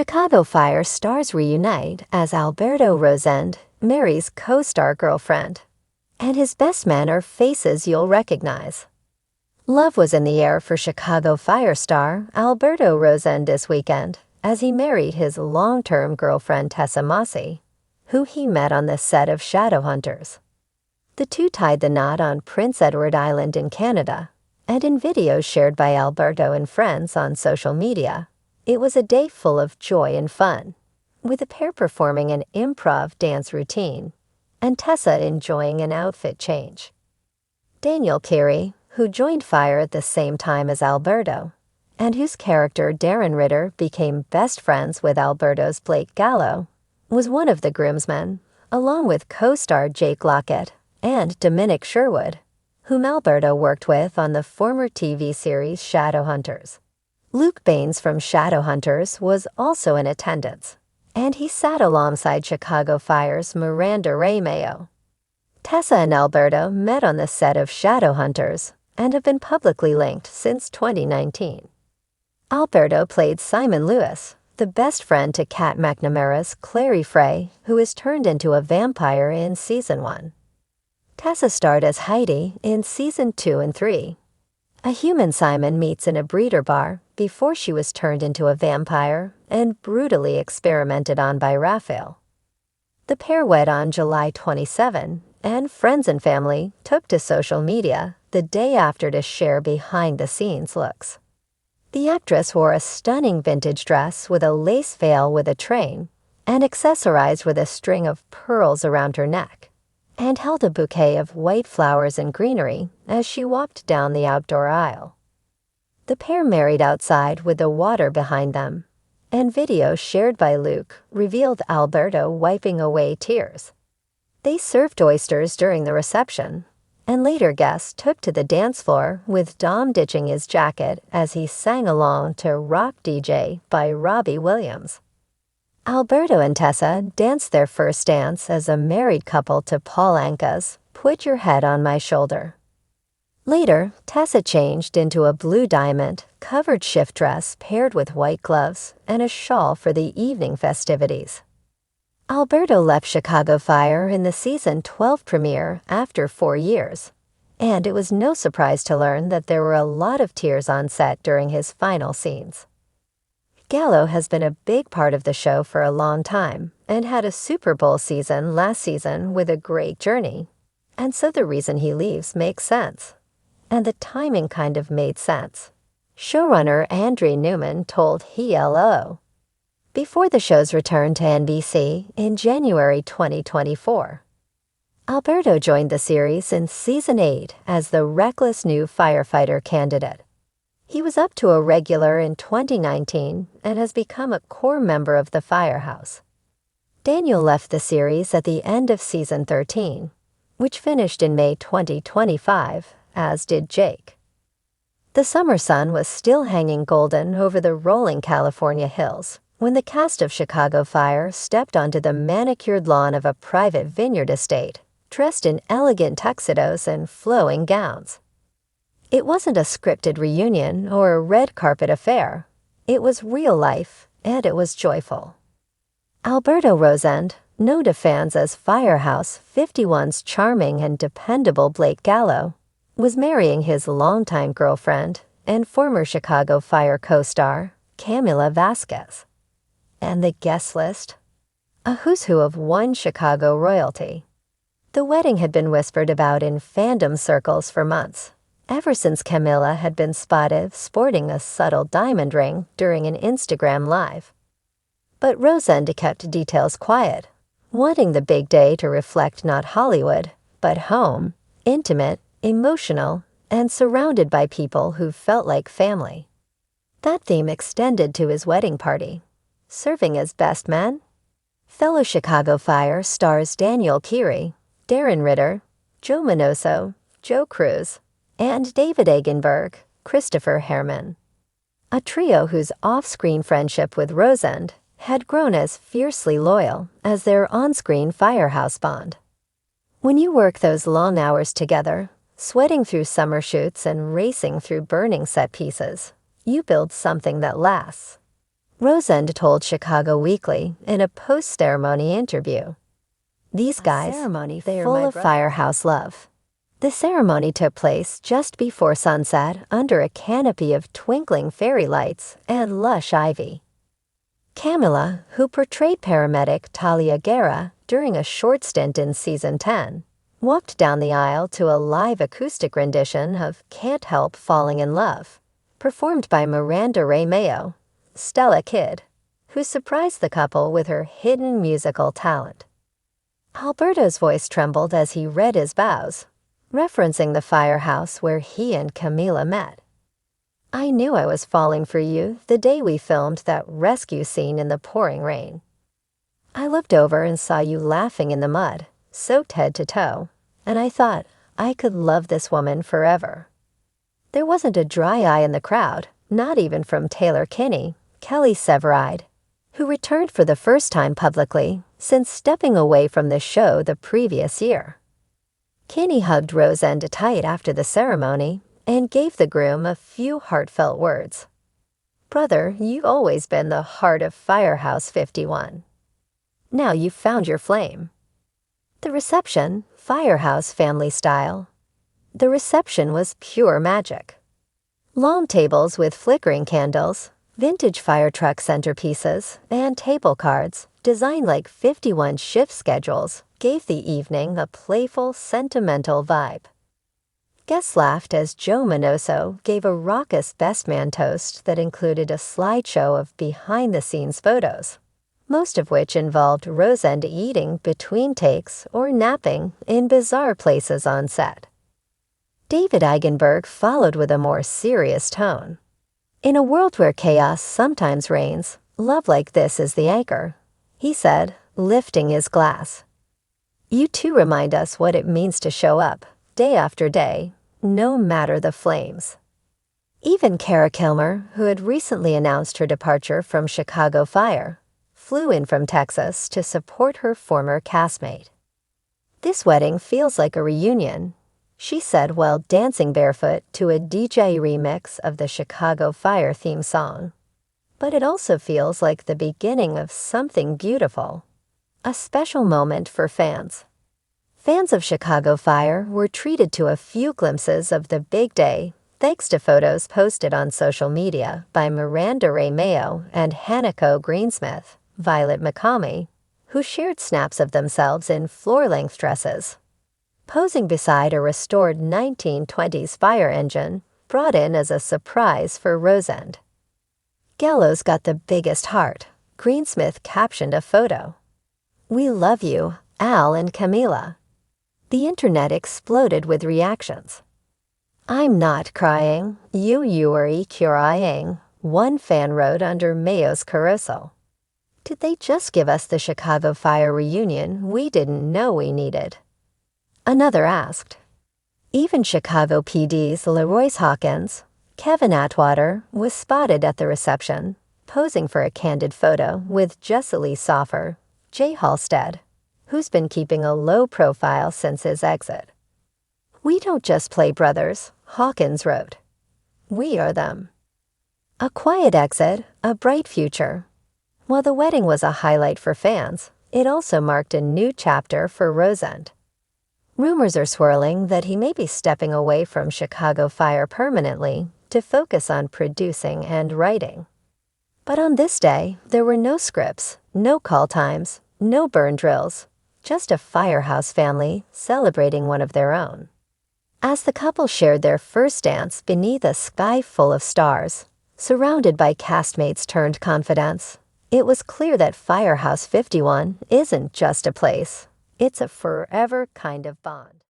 Chicago Fire stars reunite as Alberto Rosende marries co-star girlfriend, and his best men are faces you'll recognize. Love was in the air for Chicago Fire star Alberto Rosende this weekend as he married his long-term girlfriend Tessa Mossy, who he met on the set of Shadowhunters. The two tied the knot on Prince Edward Island in Canada, and in videos shared by Alberto and friends on social media, it was a day full of joy and fun, with the pair performing an improv dance routine and Tessa enjoying an outfit change. Daniel Carey, who joined Fire at the same time as Alberto, and whose character Darren Ritter became best friends with Alberto's Blake Gallo, was one of the groomsmen, along with co-star Jake Lockett and Dominic Sherwood, whom Alberto worked with on the former TV series Shadowhunters. Luke Baines from Shadowhunters was also in attendance, and he sat alongside Chicago Fire's Miranda Ray Mayo. Tessa and Alberto met on the set of Shadowhunters and have been publicly linked since 2019. Alberto played Simon Lewis, the best friend to Kat McNamara's Clary Frey, who is turned into a vampire in Season 1. Tessa starred as Heidi in Season 2 and 3. A human Simon meets in a breeder bar before she was turned into a vampire and brutally experimented on by Raphael. The pair wed on July 27, and friends and family took to social media the day after to share behind-the-scenes looks. The actress wore a stunning vintage dress with a lace veil with a train and accessorized with a string of pearls around her neck, and held a bouquet of white flowers and greenery as she walked down the outdoor aisle. The pair married outside with the water behind them, and video shared by Luke revealed Alberto wiping away tears. They served oysters during the reception, and later guests took to the dance floor with Dom ditching his jacket as he sang along to Rock DJ by Robbie Williams. Alberto and Tessa danced their first dance as a married couple to Paul Anka's Put Your Head on My Shoulder. Later, Tessa changed into a blue diamond covered shift dress paired with white gloves and a shawl for the evening festivities. Alberto left Chicago Fire in the season 12 premiere after 4 years, and it was no surprise to learn that there were a lot of tears on set during his final scenes. Gallo has been a big part of the show for a long time and had a Super Bowl season last season with a great journey, and so the reason he leaves makes sense. And the timing kind of made sense. Showrunner Andre Newman told HLO. Before the show's return to NBC in January 2024. Alberto joined the series in Season 8 as the reckless new firefighter candidate. He was up to a regular in 2019 and has become a core member of the Firehouse. Daniel left the series at the end of Season 13, which finished in May 2025, as did Jake. The summer sun was still hanging golden over the rolling California hills when the cast of Chicago Fire stepped onto the manicured lawn of a private vineyard estate, dressed in elegant tuxedos and flowing gowns. It wasn't a scripted reunion or a red carpet affair. It was real life, and it was joyful. Alberto Rosende, known to fans as Firehouse 51's charming and dependable Blake Gallo, was marrying his longtime girlfriend and former Chicago Fire co-star, Camila Vasquez. And the guest list? A who's who of one Chicago royalty. The wedding had been whispered about in fandom circles for months, ever since Camila had been spotted sporting a subtle diamond ring during an Instagram live. But Rosende kept details quiet, wanting the big day to reflect not Hollywood, but home, intimate, emotional, and surrounded by people who felt like family. That theme extended to his wedding party, serving as best man. Fellow Chicago Fire stars Daniel Carey, Darren Ritter, Joe Minoso, Joe Cruz, and David Egenberg, Christopher Herrmann. A trio whose off-screen friendship with Rosende had grown as fiercely loyal as their on-screen Firehouse bond. When you work those long hours together, sweating through summer shoots and racing through burning set pieces, you build something that lasts. Rosende told Chicago Weekly in a post-ceremony interview. These guys, they're full of firehouse love. The ceremony took place just before sunset under a canopy of twinkling fairy lights and lush ivy. Camila, who portrayed paramedic Talia Guerra during a short stint in season 10, walked down the aisle to a live acoustic rendition of Can't Help Falling in Love, performed by Miranda Ray Mayo, Stella Kidd, who surprised the couple with her hidden musical talent. Alberto's voice trembled as he read his vows, referencing the firehouse where he and Camila met. I knew I was falling for you the day we filmed that rescue scene in the pouring rain. I looked over and saw you laughing in the mud, soaked head to toe, and I thought I could love this woman forever. There wasn't a dry eye in the crowd, not even from Taylor Kinney, Kelly Severide, who returned for the first time publicly since stepping away from the show the previous year. Kinney hugged Rosende tight after the ceremony and gave the groom a few heartfelt words. Brother, you've always been the heart of Firehouse 51. Now you've found your flame. The reception, Firehouse family style. The reception was pure magic. Long tables with flickering candles, vintage fire truck centerpieces, and table cards, designed like 51 shift schedules, gave the evening a playful, sentimental vibe. Guests laughed as Joe Manoso gave a raucous best man toast that included a slideshow of behind-the-scenes photos, most of which involved Rosende eating between takes or napping in bizarre places on set. David Eigenberg followed with a more serious tone. In a world where chaos sometimes reigns, love like this is the anchor, he said, lifting his glass. You too remind us what it means to show up, day after day, no matter the flames. Even Cara Kilmer, who had recently announced her departure from Chicago Fire, flew in from Texas to support her former castmate. This wedding feels like a reunion, she said while dancing barefoot to a DJ remix of the Chicago Fire theme song. But it also feels like the beginning of something beautiful, a special moment for fans. Fans of Chicago Fire were treated to a few glimpses of the big day thanks to photos posted on social media by Miranda Ray Mayo and Hanako Greensmith, Violet McCamey, who shared snaps of themselves in floor-length dresses, posing beside a restored 1920s fire engine brought in as a surprise for Rosende. Gallo's got the biggest heart, Greensmith captioned a photo. We love you, Al and Camila. The internet exploded with reactions. I'm not crying, you are crying, one fan wrote under Mayo's carousel. Did they just give us the Chicago Fire reunion we didn't know we needed? Another asked. Even Chicago PD's Leroyce Hawkins, Kevin Atwater, was spotted at the reception, posing for a candid photo with Jessilee Soffer, Jay Halstead, who's been keeping a low profile since his exit. We don't just play brothers, Hawkins wrote. We are them. A quiet exit, a bright future. While the wedding was a highlight for fans, it also marked a new chapter for Rosende. Rumors are swirling that he may be stepping away from Chicago Fire permanently to focus on producing and writing. But on this day, there were no scripts, no call times, no burn drills, just a Firehouse family celebrating one of their own. As the couple shared their first dance beneath a sky full of stars, surrounded by castmates turned confidants, it was clear that Firehouse 51 isn't just a place, it's a forever kind of bond.